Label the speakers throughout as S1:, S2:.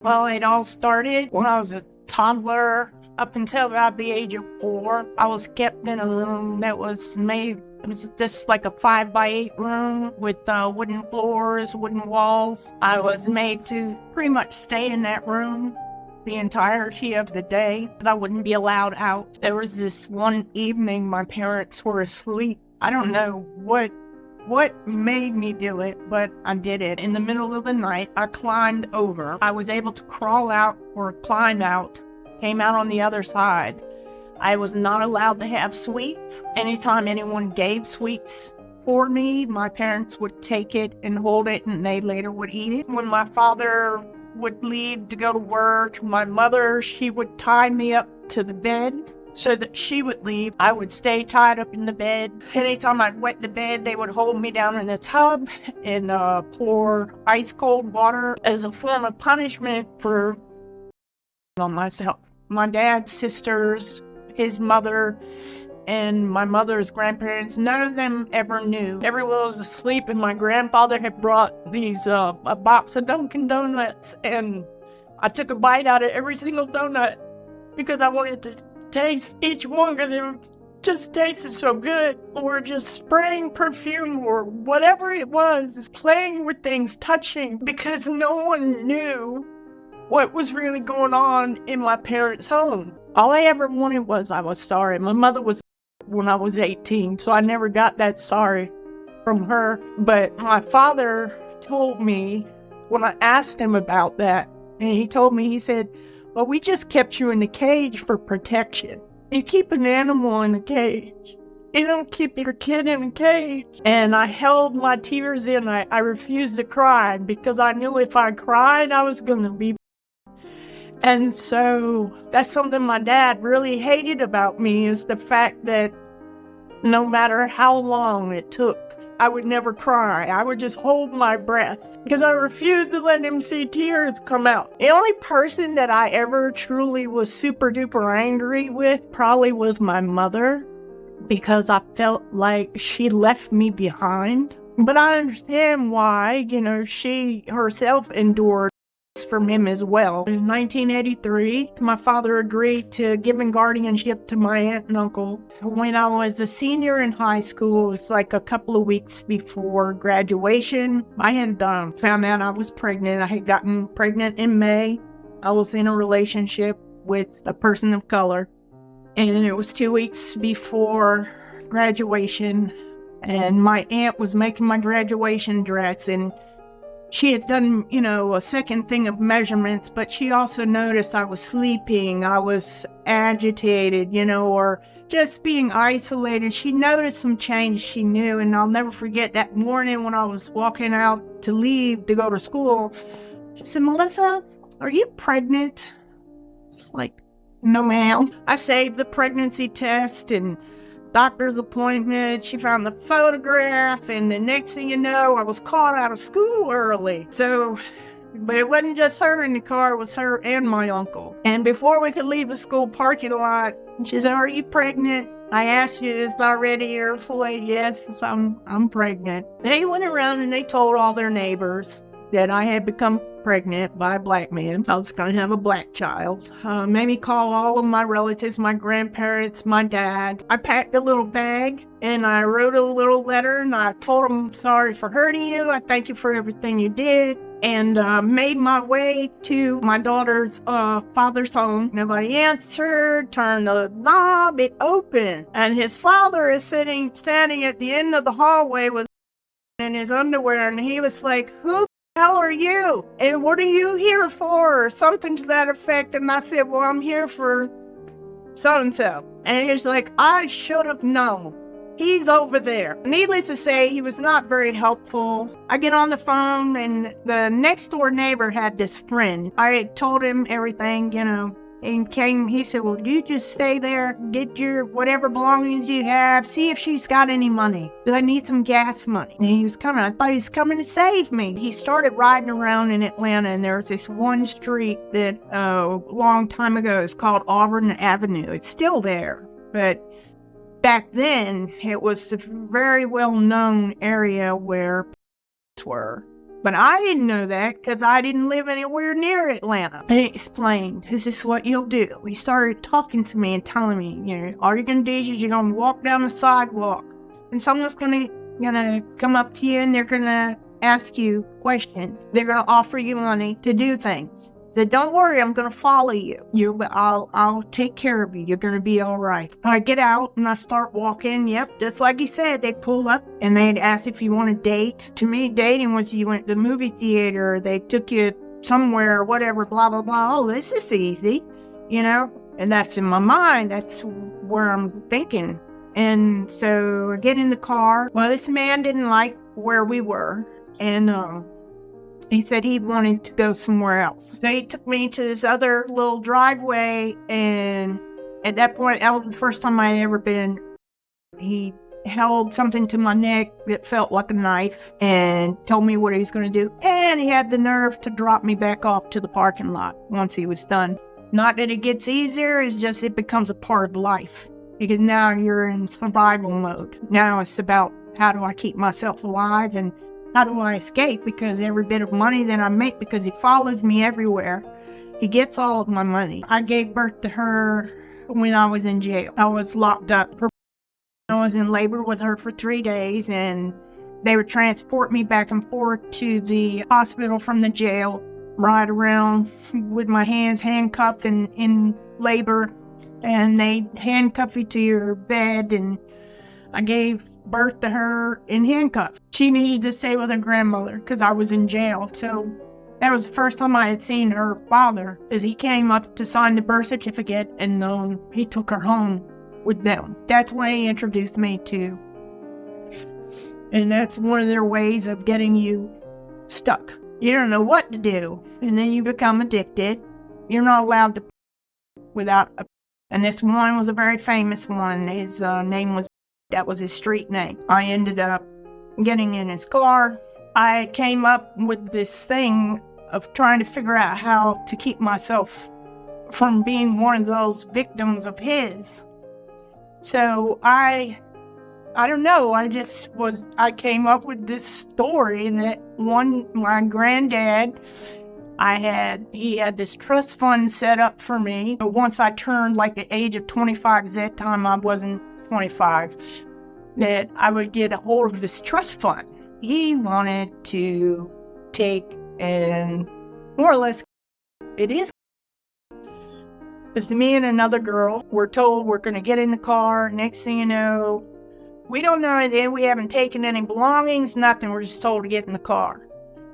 S1: Well, it all started when I was a toddler up until about the age of 4. I was kept in a room that was made, it was just like a 5x8 room with wooden floors, wooden walls. I was made to pretty much stay in that room the entirety of the day. I wouldn't be allowed out. There was this one evening my parents were asleep. I don't know what made me do it, but I did it. In the middle of the night, I climbed over. I was able to crawl out or climb out, came out on the other side. I was not allowed to have sweets. Anytime anyone gave sweets for me, my parents would take it and hold it, and they later would eat it. When my father would leave to go to work, my mother, she would tie me up to the bed so that she would leave. I would stay tied up in the bed. Anytime I'd wet the bed, they would hold me down in the tub and pour ice cold water as a form of punishment for on myself. My dad's sisters, his mother, and my mother's grandparents, none of them ever knew. Everyone was asleep, and my grandfather had brought these a box of Dunkin' Donuts, and I took a bite out of every single donut because I wanted to taste each one because they just tasted so good. Or just spraying perfume or whatever it was, playing with things, touching, because no one knew what was really going on in my parents' home. All I ever wanted was I was sorry. My mother was when I was 18, so I never got that sorry from her. But my father told me when I asked him about that, and he told me, he said, well, we just kept you in the cage for protection. You keep an animal in a cage. You don't keep your kid in a cage. And I held my tears in. I refused to cry because I knew if I cried, I was going to be. And so that's something my dad really hated about me, is the fact that no matter how long it took, I would never cry. I would just hold my breath because I refused to let him see tears come out. The only person that I ever truly was super duper angry with probably was my mother, because I felt like she left me behind. But I understand why, she herself endured from him as well. In 1983, my father agreed to giving guardianship to my aunt and uncle. When I was a senior in high school, it's like a couple of weeks before graduation, I had found out I was pregnant. I had gotten pregnant in May. I was in a relationship with a person of color, and it was 2 weeks before graduation, and my aunt was making my graduation dress, and she had done, a second thing of measurements, but she also noticed I was sleeping, I was agitated, or just being isolated. She noticed some change she knew, and I'll never forget that morning when I was walking out to leave to go to school. She said, Melissa, are you pregnant? It's like, no, ma'am. I saved the pregnancy test and doctor's appointment. She found the photograph, and the next thing you know, I was called out of school early. But it wasn't just her in the car, it was her and my uncle. And before we could leave the school parking lot, she said, are you pregnant? I asked you this already. You're full of yes, I'm pregnant. They went around and they told all their neighbors that I had become pregnant by a black man. I was going to have a black child. Made me call all of my relatives, my grandparents, my dad. I packed a little bag and I wrote a little letter, and I told them, I'm sorry for hurting you. I thank you for everything you did. And made my way to my daughter's father's home. Nobody answered. Turned the knob, it opened. And his father is standing at the end of the hallway with in his underwear, and he was like, who hell are you? And what are you here for? Or something to that effect. And I said, well, I'm here for so-and-so. And he's like, I should have known. He's over there. Needless to say, he was not very helpful. I get on the phone, and the next door neighbor had this friend. I had told him everything, and he said, well, you just stay there, get your whatever belongings you have, see if she's got any money. I need some gas money. And he was coming. I thought he was coming to save me. He started riding around in Atlanta, and there was this one street that a long time ago is called Auburn Avenue. It's still there, but back then it was a very well-known area where were. But I didn't know that because I didn't live anywhere near Atlanta. And he explained, "Is this what you'll do?" He started talking to me and telling me, all you're going to do is you're going to walk down the sidewalk. And someone's going to come up to you and they're going to ask you questions. They're going to offer you money to do things. Said, "Don't worry, I'm going to follow you. I'll take care of you. You're going to be all right." I get out and I start walking. Yep, just like he said, they pull up and they'd ask if you want to date. To me, dating was you went to the movie theater, they took you somewhere or whatever, blah, blah, blah. Oh, this is easy, And that's in my mind. That's where I'm thinking. And so I get in the car. Well, this man didn't like where we were. And, he said he wanted to go somewhere else. So he took me to this other little driveway, and at that point, that was the first time I'd ever been. He held something to my neck that felt like a knife and told me what he was going to do. And he had the nerve to drop me back off to the parking lot once he was done. Not that it gets easier, it's just it becomes a part of life. Because now you're in survival mode. Now it's about how do I keep myself alive and how do I escape? Because every bit of money that I make, because he follows me everywhere, he gets all of my money. I gave birth to her when I was in jail. I was locked up. I was in labor with her for 3 days, and they would transport me back and forth to the hospital from the jail, ride around with my hands handcuffed and in labor, and they handcuff you to your bed, and I gave birth to her in handcuffs. She needed to stay with her grandmother because I was in jail. So that was the first time I had seen her father, as he came up to sign the birth certificate, and he took her home with them. That's when he introduced me to. And that's one of their ways of getting you stuck. You don't know what to do, and then you become addicted. You're not allowed to without a. And this one was a very famous one. His name was. That was his street name. I ended up getting in his car. I came up with this thing of trying to figure out how to keep myself from being one of those victims of his. So I don't know, I came up with this story that my granddad, he had this trust fund set up for me. But once I turned like the age of 25, because at that time I wasn't 25, that I would get a hold of this trust fund. He wanted to take and more or less, it is. Because me and another girl were told we're going to get in the car. Next thing you know, we don't know anything. We haven't taken any belongings, nothing. We're just told to get in the car.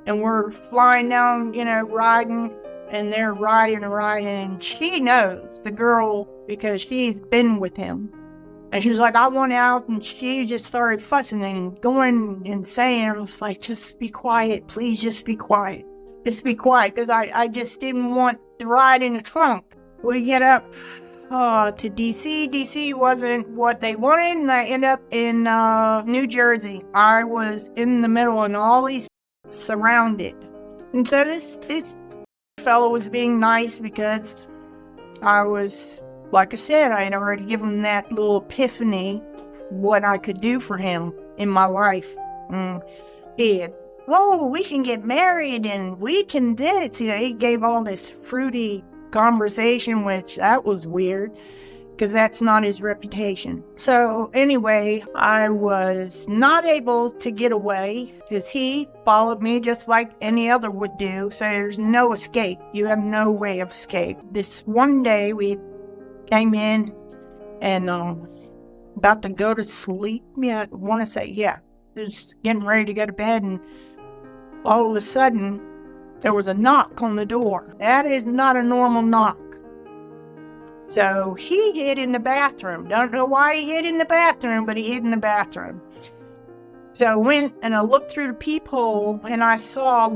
S1: And we're flying down, riding, and they're riding. And she knows, the girl, because she's been with him. And she was like, I want out, and she just started fussing and going and saying, I was like, just be quiet, please, just be quiet. Just be quiet, because I just didn't want to ride in the trunk. We get up to D.C. D.C. wasn't what they wanted, and I ended up in New Jersey. I was in the middle, and all these surrounded. And so this fellow was being nice because I was... Like I said, I had already given him that little epiphany what I could do for him in my life. He had, we can get married and we can this. He gave all this fruity conversation, which that was weird because that's not his reputation. So anyway, I was not able to get away because he followed me just like any other would do. So there's no escape. You have no way of escape. This one day we came in and about to go to sleep. Yeah, I want to say, just getting ready to go to bed, and all of a sudden there was a knock on the door. That is not a normal knock. So he hid in the bathroom. Don't know why he hid in the bathroom, but he hid in the bathroom. So I went and I looked through the peephole, and I saw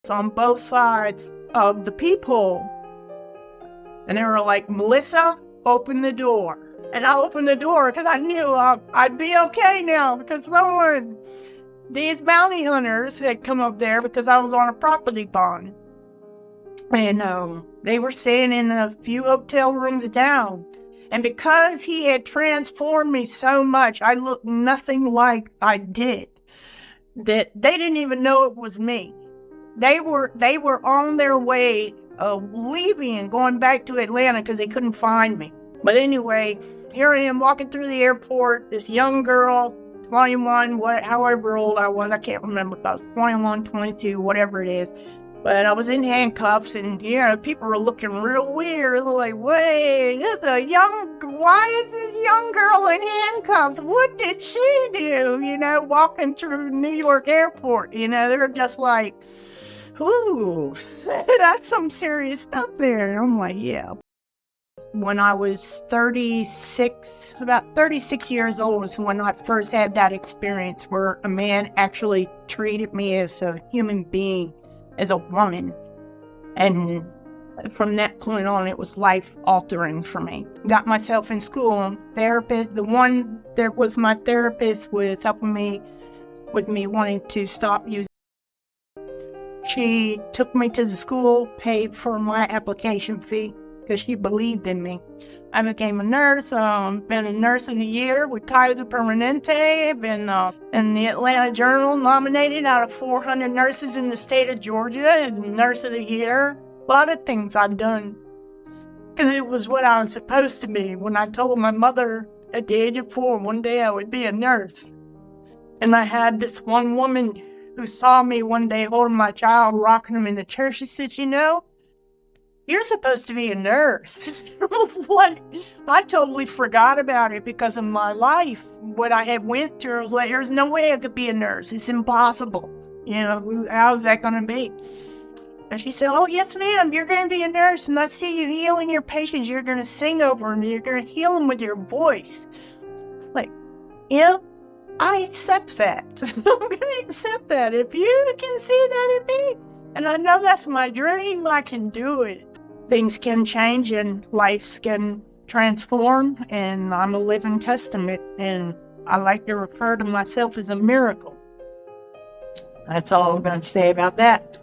S1: on both sides of the peephole. And they were like, Melissa, open the door. And I opened the door because I knew I'd be okay now, because these bounty hunters had come up there because I was on a property bond. And they were staying in a few hotel rooms down. And because he had transformed me so much, I looked nothing like I did, that they didn't even know it was me. They were on their way leaving and going back to Atlanta because they couldn't find me. But anyway, here I am walking through the airport. This young girl, 21, however old I was, I can't remember if I was 21, 22, whatever it is. But I was in handcuffs, and people were looking real weird. They're like, wait, why is this young girl in handcuffs? What did she do? Walking through New York airport. They're just like, ooh, that's some serious stuff there. And I'm like, yeah. When I was about 36 years old is when I first had that experience where a man actually treated me as a human being, as a woman. And from that point on, it was life altering for me. Got myself in school. Therapist, the one that was my therapist, was helping me with me wanting to stop using. She took me to the school, paid for my application fee because she believed in me. I became a nurse. Been a nurse of the year with Kaiser Permanente. Been in the Atlanta Journal, nominated out of 400 nurses in the state of Georgia as nurse of the year. A lot of things I've done because it was what I was supposed to be. When I told my mother at the age of 4, one day I would be a nurse. And I had this one woman who saw me one day holding my child, rocking him in the church. She said, you're supposed to be a nurse. It was like, I totally forgot about it because of my life. What I had went through, I was like, there's no way I could be a nurse. It's impossible. How's that going to be? And she said, oh, yes, ma'am, you're going to be a nurse. And I see you healing your patients. You're going to sing over them. You're going to heal them with your voice. Like, I accept that. I'm going to accept that. If you can see that in me, and I know that's my dream, I can do it. Things can change and lives can transform, and I'm a living testament, and I like to refer to myself as a miracle. That's all I'm going to say about that.